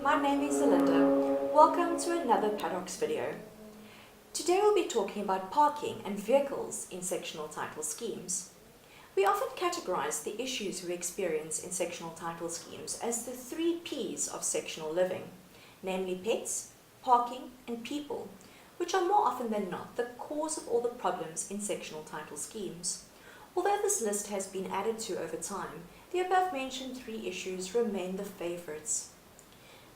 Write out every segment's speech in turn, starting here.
my name is Zerlinda. Welcome to another Paddocks video. Today we'll be talking about parking and vehicles in sectional title schemes. We often categorize the issues we experience in sectional title schemes as the 3 P's of sectional living, namely pets, parking and people, which are more often than not the cause of all the problems in sectional title schemes. Although this list has been added to over time, the above-mentioned 3 issues remain the favourites.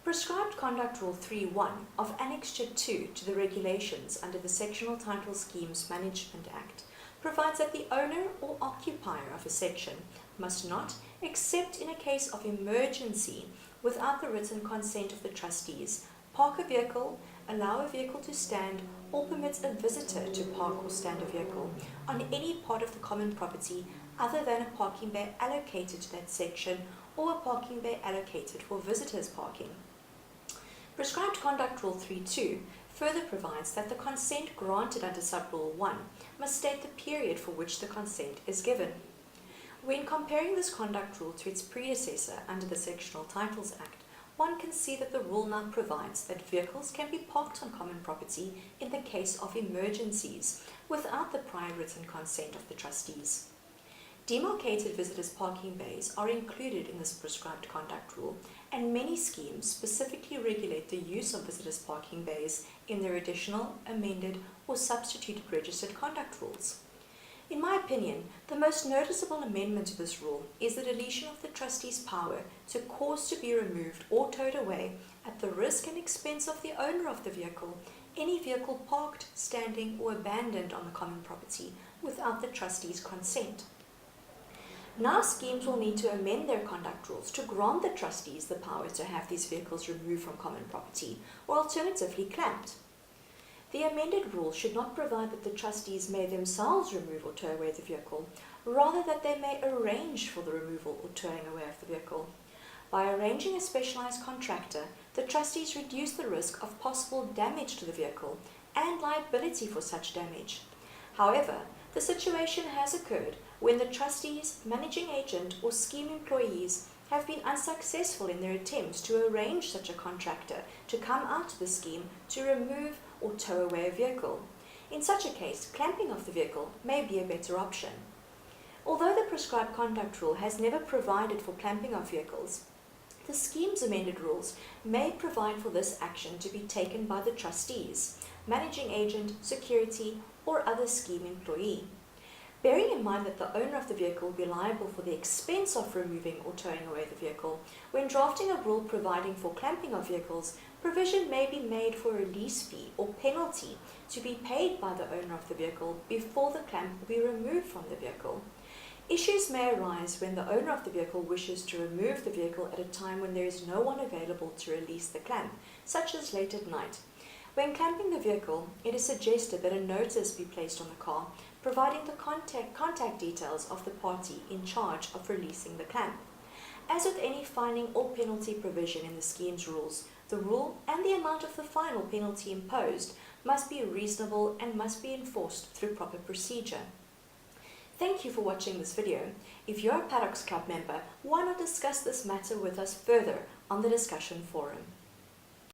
Prescribed Conduct Rule 3.1 of Annexure 2 to the regulations under the Sectional Title Schemes Management Act provides that the owner or occupier of a section must not, except in a case of emergency, without the written consent of the trustees, park a vehicle, allow a vehicle to stand, or permit a visitor to park or stand a vehicle on any part of the common property other than a parking bay allocated to that section or a parking bay allocated for visitors parking. Prescribed Conduct Rule 3.2 further provides that the consent granted under Sub-Rule 1 must state the period for which the consent is given. When comparing this conduct rule to its predecessor under the Sectional Titles Act, one can see that the rule now provides that vehicles can be parked on common property in the case of emergencies without the prior written consent of the trustees. Demarcated visitors' parking bays are included in this prescribed conduct rule, and many schemes specifically regulate the use of visitors' parking bays in their additional, amended, or substituted registered conduct rules. In my opinion, the most noticeable amendment to this rule is the deletion of the trustee's power to cause to be removed or towed away, at the risk and expense of the owner of the vehicle, any vehicle parked, standing, or abandoned on the common property without the trustee's consent. Now schemes will need to amend their conduct rules to grant the trustees the power to have these vehicles removed from common property or alternatively clamped. The amended rule should not provide that the trustees may themselves remove or tow away the vehicle, rather that they may arrange for the removal or towing away of the vehicle. By arranging a specialized contractor, the trustees reduce the risk of possible damage to the vehicle and liability for such damage. However, the situation has occurred when the trustees, managing agent, or scheme employees have been unsuccessful in their attempts to arrange such a contractor to come out to the scheme to remove or tow away a vehicle. In such a case, clamping of the vehicle may be a better option. Although the prescribed conduct rule has never provided for clamping of vehicles, the scheme's amended rules may provide for this action to be taken by the trustees, managing agent, security, or other scheme employee. Bearing in mind that the owner of the vehicle will be liable for the expense of removing or towing away the vehicle, when drafting a rule providing for clamping of vehicles, provision may be made for a lease fee or penalty to be paid by the owner of the vehicle before the clamp will be removed from the vehicle. Issues may arise when the owner of the vehicle wishes to remove the vehicle at a time when there is no one available to release the clamp, such as late at night. When clamping the vehicle, it is suggested that a notice be placed on the car, providing the contact details of the party in charge of releasing the clamp. As with any fining or penalty provision in the scheme's rules, the rule and the amount of the fine or penalty imposed must be reasonable and must be enforced through proper procedure. Thank you for watching this video. If you're a Paddocks Club member, why not discuss this matter with us further on the discussion forum?